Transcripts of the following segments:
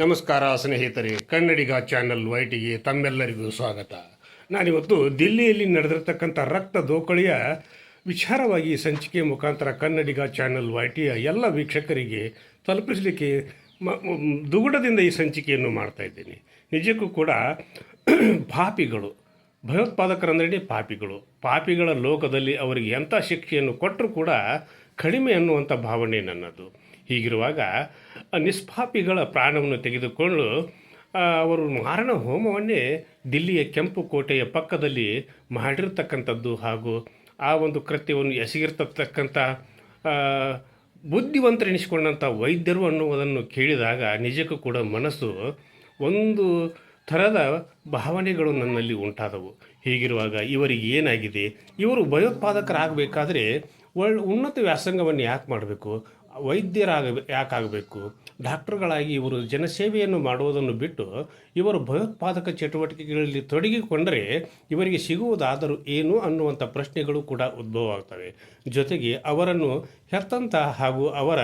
ನಮಸ್ಕಾರ ಸ್ನೇಹಿತರೆ, ಕನ್ನಡಿಗ ಚಾನಲ್ ವೈಟಿಗೆ ತಮ್ಮೆಲ್ಲರಿಗೂ ಸ್ವಾಗತ. ನಾನಿವತ್ತು ದಿಲ್ಲಿಯಲ್ಲಿ ನಡೆದಿರ್ತಕ್ಕಂಥ ರಕ್ತ ದೋಕಳಿಯ ವಿಚಾರವಾಗಿ ಸಂಚಿಕೆ ಮುಖಾಂತರ ಕನ್ನಡಿಗ ಚಾನಲ್ ವೈಟಿಯ ಎಲ್ಲ ವೀಕ್ಷಕರಿಗೆ ತಲುಪಿಸಲಿಕ್ಕೆ ದುಗುಡದಿಂದ ಈ ಸಂಚಿಕೆಯನ್ನು ಮಾಡ್ತಾ ಇದ್ದೀನಿ. ನಿಜಕ್ಕೂ ಕೂಡ ಪಾಪಿಗಳು, ಭಯೋತ್ಪಾದಕರಂದ್ರೆ ಪಾಪಿಗಳ ಲೋಕದಲ್ಲಿ ಅವರಿಗೆ ಎಂಥ ಶಿಕ್ಷೆಯನ್ನು ಕೊಟ್ಟರೂ ಕೂಡ ಕಡಿಮೆ ಅನ್ನುವಂಥ ಭಾವನೆ ನನ್ನದು. ಹೀಗಿರುವಾಗ ನಿಷ್ಪಾಪಿಗಳ ಪ್ರಾಣವನ್ನು ತೆಗೆದುಕೊಂಡು ಅವರು ಮಾರಣ ಹೋಮವನ್ನೇ ದಿಲ್ಲಿಯ ಕೆಂಪು ಕೋಟೆಯ ಪಕ್ಕದಲ್ಲಿ ಮಾಡಿರ್ತಕ್ಕಂಥದ್ದು ಹಾಗೂ ಆ ಒಂದು ಕೃತ್ಯವನ್ನು ಎಸಗಿರ್ತಕ್ಕಂಥ ಬುದ್ಧಿವಂತರೆನಿಸಿಕೊಂಡಂಥ ವೈದ್ಯರು ಅನ್ನುವುದನ್ನು ಕೇಳಿದಾಗ ನಿಜಕ್ಕೂ ಕೂಡ ಮನಸ್ಸು ಒಂದು ಥರದ ಭಾವನೆಗಳು ನನ್ನಲ್ಲಿ ಉಂಟಾದವು. ಹೀಗಿರುವಾಗ ಇವರಿಗೆ ಏನಾಗಿದೆ? ಇವರು ಭಯೋತ್ಪಾದಕರಾಗಬೇಕಾದ್ರೆ ಉನ್ನತ ವ್ಯಾಸಂಗವನ್ನು ಯಾಕೆ ಮಾಡಬೇಕು? ಯಾಕಾಗಬೇಕು? ಡಾಕ್ಟರ್ಗಳಾಗಿ ಇವರು ಜನಸೇವೆಯನ್ನು ಮಾಡುವುದನ್ನು ಬಿಟ್ಟು ಇವರು ಭಯೋತ್ಪಾದಕ ಚಟುವಟಿಕೆಗಳಲ್ಲಿ ತೊಡಗಿಕೊಂಡರೆ ಇವರಿಗೆ ಸಿಗುವುದಾದರೂ ಏನು ಅನ್ನುವಂಥ ಪ್ರಶ್ನೆಗಳು ಕೂಡ ಉದ್ಭವ ಆಗ್ತವೆ. ಜೊತೆಗೆ ಅವರನ್ನು ಹೆತ್ತಂಥ ಹಾಗೂ ಅವರ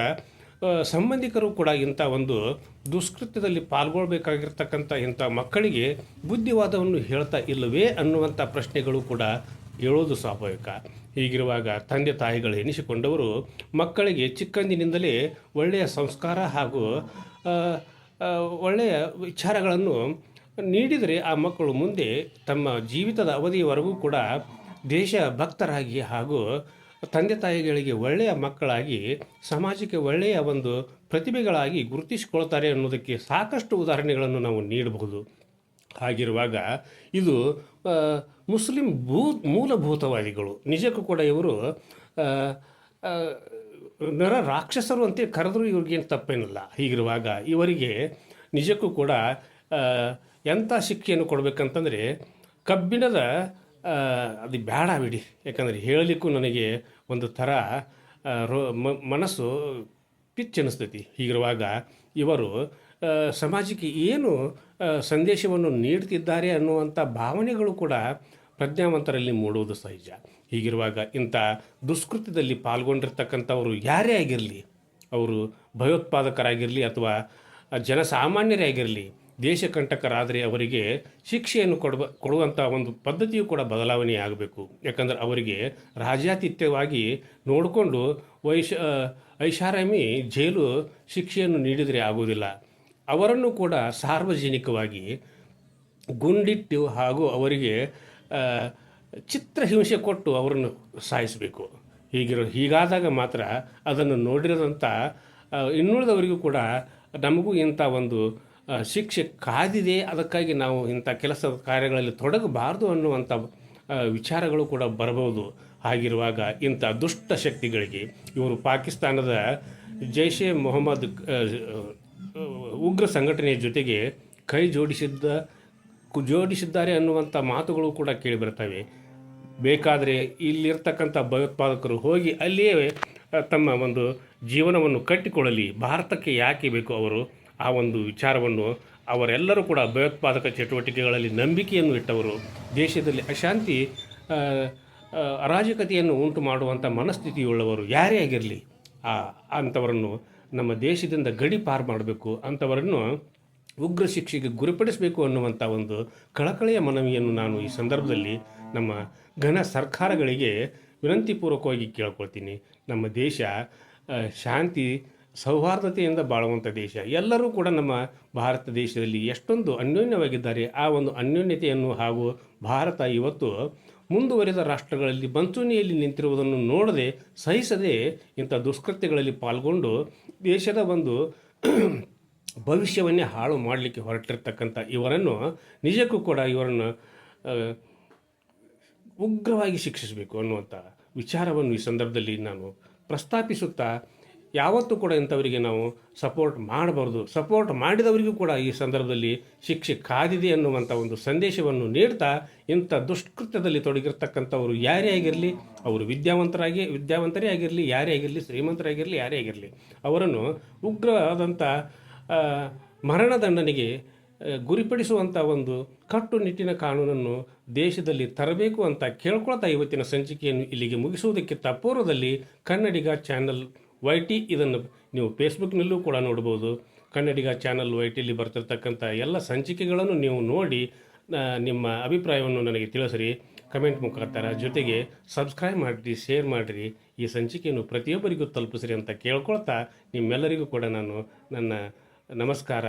ಸಂಬಂಧಿಕರು ಕೂಡ ಇಂಥ ಒಂದು ದುಷ್ಕೃತ್ಯದಲ್ಲಿ ಪಾಲ್ಗೊಳ್ಬೇಕಾಗಿರ್ತಕ್ಕಂಥ ಇಂಥ ಮಕ್ಕಳಿಗೆ ಬುದ್ಧಿವಾದವನ್ನು ಹೇಳ್ತಾ ಇಲ್ಲವೇ ಅನ್ನುವಂಥ ಪ್ರಶ್ನೆಗಳು ಕೂಡ ಹೇಳೋದು ಸ್ವಾಭಾವಿಕ. ಹೀಗಿರುವಾಗ ತಂದೆ ತಾಯಿಗಳು ಎನಿಸಿಕೊಂಡವರು ಮಕ್ಕಳಿಗೆ ಚಿಕ್ಕಂದಿನಿಂದಲೇ ಒಳ್ಳೆಯ ಸಂಸ್ಕಾರ ಹಾಗೂ ಒಳ್ಳೆಯ ವಿಚಾರಗಳನ್ನು ನೀಡಿದರೆ ಆ ಮಕ್ಕಳು ಮುಂದೆ ತಮ್ಮ ಜೀವಿತದ ಅವಧಿಯವರೆಗೂ ಕೂಡ ದೇಶ ಭಕ್ತರಾಗಿ ಹಾಗೂ ತಂದೆ ತಾಯಿಗಳಿಗೆ ಒಳ್ಳೆಯ ಮಕ್ಕಳಾಗಿ ಸಮಾಜಕ್ಕೆ ಒಳ್ಳೆಯ ಒಂದು ಪ್ರತಿಭೆಗಳಾಗಿ ಗುರುತಿಸಿಕೊಳ್ತಾರೆ ಅನ್ನೋದಕ್ಕೆ ಸಾಕಷ್ಟು ಉದಾಹರಣೆಗಳನ್ನು ನಾವು ನೀಡಬಹುದು. ಹಾಗಿರುವಾಗ ಇದು ಮುಸ್ಲಿಂ ಮೂಲಭೂತವಾದಿಗಳು. ನಿಜಕ್ಕೂ ಕೂಡ ಇವರು ನರ ರಾಕ್ಷಸರು ಅಂತ ಕರೆದರೂ ಇವ್ರಿಗೇನು ತಪ್ಪೇನಿಲ್ಲ. ಹೀಗಿರುವಾಗ ಇವರಿಗೆ ನಿಜಕ್ಕೂ ಕೂಡ ಎಂಥ ಶಿಕ್ಷೆಯನ್ನು ಕೊಡಬೇಕಂತಂದರೆ ಕಬ್ಬಿಣದ ಅದು ಬೇಡ ಬಿಡಿ, ಯಾಕಂದರೆ ಹೇಳಲಿಕ್ಕೂ ನನಗೆ ಒಂದು ಥರ ಮನಸ್ಸು ಪಿಚ್ಚನಿಸ್ತೈತಿ. ಹೀಗಿರುವಾಗ ಇವರು ಸಮಾಜಕ್ಕೆ ಏನು ಸಂದೇಶವನ್ನು ನೀಡ್ತಿದ್ದಾರೆ ಅನ್ನುವಂಥ ಭಾವನೆಗಳು ಕೂಡ ಪ್ರಜ್ಞಾವಂತರಲ್ಲಿ ಮೂಡುವುದು ಸಹಜ. ಹೀಗಿರುವಾಗ ಇಂಥ ದುಷ್ಕೃತ್ಯದಲ್ಲಿ ಪಾಲ್ಗೊಂಡಿರ್ತಕ್ಕಂಥವರು ಯಾರೇ ಆಗಿರಲಿ, ಅವರು ಭಯೋತ್ಪಾದಕರಾಗಿರಲಿ ಅಥವಾ ಜನಸಾಮಾನ್ಯರೇ ಆಗಿರಲಿ, ದೇಶಕಂಟಕರಾದರೆ ಅವರಿಗೆ ಶಿಕ್ಷೆಯನ್ನು ಕೊಡುವಂಥ ಒಂದು ಪದ್ಧತಿಯು ಕೂಡ ಬದಲಾವಣೆ ಆಗಬೇಕು. ಯಾಕಂದರೆ ಅವರಿಗೆ ರಾಜಾತಿಥ್ಯವಾಗಿ ನೋಡಿಕೊಂಡು ಐಷಾರಾಮಿ ಜೈಲು ಶಿಕ್ಷೆಯನ್ನು ನೀಡಿದರೆ ಆಗುವುದಿಲ್ಲ. ಅವರನ್ನು ಕೂಡ ಸಾರ್ವಜನಿಕವಾಗಿ ಗುಂಡಿಟ್ಟು ಹಾಗೂ ಅವರಿಗೆ ಚಿತ್ರಹಿಂಸೆ ಕೊಟ್ಟು ಅವರನ್ನು ಸಾಯಿಸಬೇಕು. ಹೀಗಾದಾಗ ಮಾತ್ರ ಅದನ್ನು ನೋಡಿರೋದಂಥ ಇನ್ನುಳಿದವರಿಗೂ ಕೂಡ ನಮಗೂ ಇಂಥ ಒಂದು ಶಿಕ್ಷೆ ಕಾದಿದೆ, ಅದಕ್ಕಾಗಿ ನಾವು ಇಂಥ ಕೆಲಸ ಕಾರ್ಯಗಳಲ್ಲಿ ತೊಡಗಬಾರ್ದು ಅನ್ನುವಂಥ ವಿಚಾರಗಳು ಕೂಡ ಬರಬಹುದು. ಹಾಗಿರುವಾಗ ಇಂಥ ದುಷ್ಟ ಶಕ್ತಿಗಳಿಗೆ ಇವರು ಪಾಕಿಸ್ತಾನದ ಜೈಷೆ ಮೊಹಮ್ಮದ್ ಉಗ್ರ ಸಂಘಟನೆಯ ಜೊತೆಗೆ ಕೈ ಜೋಡಿಸಿದ್ದಾರೆ ಅನ್ನುವಂಥ ಮಾತುಗಳು ಕೂಡ ಕೇಳಿಬರ್ತವೆ. ಬೇಕಾದರೆ ಇಲ್ಲಿರ್ತಕ್ಕಂಥ ಭಯೋತ್ಪಾದಕರು ಹೋಗಿ ಅಲ್ಲಿಯೇ ತಮ್ಮ ಒಂದು ಜೀವನವನ್ನು ಕಟ್ಟಿಕೊಳ್ಳಲಿ, ಭಾರತಕ್ಕೆ ಯಾಕೆ ಬೇಕು ಅವರು? ಆ ಒಂದು ವಿಚಾರವನ್ನು ಅವರೆಲ್ಲರೂ ಕೂಡ ಭಯೋತ್ಪಾದಕ ಚಟುವಟಿಕೆಗಳಲ್ಲಿ ನಂಬಿಕೆಯನ್ನು ಇಟ್ಟವರು, ದೇಶದಲ್ಲಿ ಅಶಾಂತಿ ಅರಾಜಕತೆಯನ್ನು ಉಂಟು ಮಾಡುವಂಥ ಮನಸ್ಥಿತಿಯುಳ್ಳವರು ಯಾರೇ ಆಗಿರಲಿ ಅಂಥವರನ್ನು ನಮ್ಮ ದೇಶದಿಂದ ಗಡಿ ಪಾರು ಮಾಡಬೇಕು, ಅಂಥವರನ್ನು ಉಗ್ರ ಶಿಕ್ಷೆಗೆ ಗುರಿಪಡಿಸಬೇಕು ಅನ್ನುವಂಥ ಒಂದು ಕಳಕಳಿಯ ಮನವಿಯನ್ನು ನಾನು ಈ ಸಂದರ್ಭದಲ್ಲಿ ನಮ್ಮ ಘನ ಸರ್ಕಾರಗಳಿಗೆ ವಿನಂತಿಪೂರ್ವಕವಾಗಿ ಕೇಳ್ಕೊಳ್ತೀನಿ. ನಮ್ಮ ದೇಶ ಶಾಂತಿ ಸೌಹಾರ್ದತೆಯಿಂದ ಬಾಳುವಂಥ ದೇಶ. ಎಲ್ಲರೂ ಕೂಡ ನಮ್ಮ ಭಾರತ ದೇಶದಲ್ಲಿ ಎಷ್ಟೊಂದು ಅನ್ಯೋನ್ಯವಾಗಿದ್ದಾರೆ. ಆ ಒಂದು ಅನ್ಯೋನ್ಯತೆಯನ್ನು ಹಾಗೂ ಭಾರತ ಇವತ್ತು ಮುಂದುವರಿದ ರಾಷ್ಟ್ರಗಳಲ್ಲಿ ಮಂಚೂಣಿಯಲ್ಲಿ ನಿಂತಿರುವುದನ್ನು ನೋಡದೆ ಸಹಿಸದೆ ಇಂಥ ದುಷ್ಕೃತ್ಯಗಳಲ್ಲಿ ಪಾಲ್ಗೊಂಡು ದೇಶದ ಒಂದು ಭವಿಷ್ಯವನ್ನೇ ಹಾಳು ಮಾಡಲಿಕ್ಕೆ ಹೊರಟಿರ್ತಕ್ಕಂಥ ಇವರನ್ನು ನಿಜಕ್ಕೂ ಕೂಡ ಇವರನ್ನು ಉಗ್ರವಾಗಿ ಶಿಕ್ಷಿಸಬೇಕು ಅನ್ನುವಂಥ ವಿಚಾರವನ್ನು ಈ ಸಂದರ್ಭದಲ್ಲಿ ನಾನು ಪ್ರಸ್ತಾಪಿಸುತ್ತಾ, ಯಾವತ್ತೂ ಕೂಡ ಇಂಥವರಿಗೆ ನಾವು ಸಪೋರ್ಟ್ ಮಾಡಬಾರ್ದು, ಸಪೋರ್ಟ್ ಮಾಡಿದವರಿಗೂ ಕೂಡ ಈ ಸಂದರ್ಭದಲ್ಲಿ ಶಿಕ್ಷೆ ಕಾದಿದೆ ಅನ್ನುವಂಥ ಒಂದು ಸಂದೇಶವನ್ನು ನೀಡ್ತಾ, ಇಂಥ ದುಷ್ಕೃತ್ಯದಲ್ಲಿ ತೊಡಗಿರ್ತಕ್ಕಂಥವರು ಯಾರೇ ಆಗಿರಲಿ, ಅವರು ವಿದ್ಯಾವಂತರೇ ಆಗಿರಲಿ, ಯಾರೇ ಆಗಿರಲಿ, ಶ್ರೀಮಂತರಾಗಿರಲಿ, ಯಾರೇ ಆಗಿರಲಿ, ಅವರನ್ನು ಉಗ್ರವಾದಂಥ ಮರಣದಂಡನೆಗೆ ಗುರಿಪಡಿಸುವಂಥ ಒಂದು ಕಟ್ಟುನಿಟ್ಟಿನ ಕಾನೂನನ್ನು ದೇಶದಲ್ಲಿ ತರಬೇಕು ಅಂತ ಕೇಳ್ಕೊಳ್ತಾ ಇವತ್ತಿನ ಸಂಚಿಕೆಯನ್ನು ಇಲ್ಲಿಗೆ ಮುಗಿಸುವುದಕ್ಕಿಂತ ಪೂರ್ವದಲ್ಲಿ ಕನ್ನಡಿಗ ಚಾನಲ್ YT ಇದನ್ನು ನೀವು ಫೇಸ್ಬುಕ್ನಲ್ಲೂ ಕೂಡ ನೋಡ್ಬೋದು, ಕನ್ನಡಿಗ ಚಾನಲ್ YTಲಿ ಬರ್ತಿರ್ತಕ್ಕಂಥ ಎಲ್ಲ ಸಂಚಿಕೆಗಳನ್ನು ನೀವು ನೋಡಿ ನಿಮ್ಮ ಅಭಿಪ್ರಾಯವನ್ನು ನನಗೆ ತಿಳಿಸ್ರಿ ಕಮೆಂಟ್ ಮುಖಾಂತರ. ಜೊತೆಗೆ ಸಬ್ಸ್ಕ್ರೈಬ್ ಮಾಡಿರಿ, ಶೇರ್ ಮಾಡಿರಿ, ಈ ಸಂಚಿಕೆಯನ್ನು ಪ್ರತಿಯೊಬ್ಬರಿಗೂ ತಲುಪಿಸ್ರಿ ಅಂತ ಕೇಳ್ಕೊಳ್ತಾ ನಿಮ್ಮೆಲ್ಲರಿಗೂ ಕೂಡ ನಾನು ನನ್ನ ನಮಸ್ಕಾರ.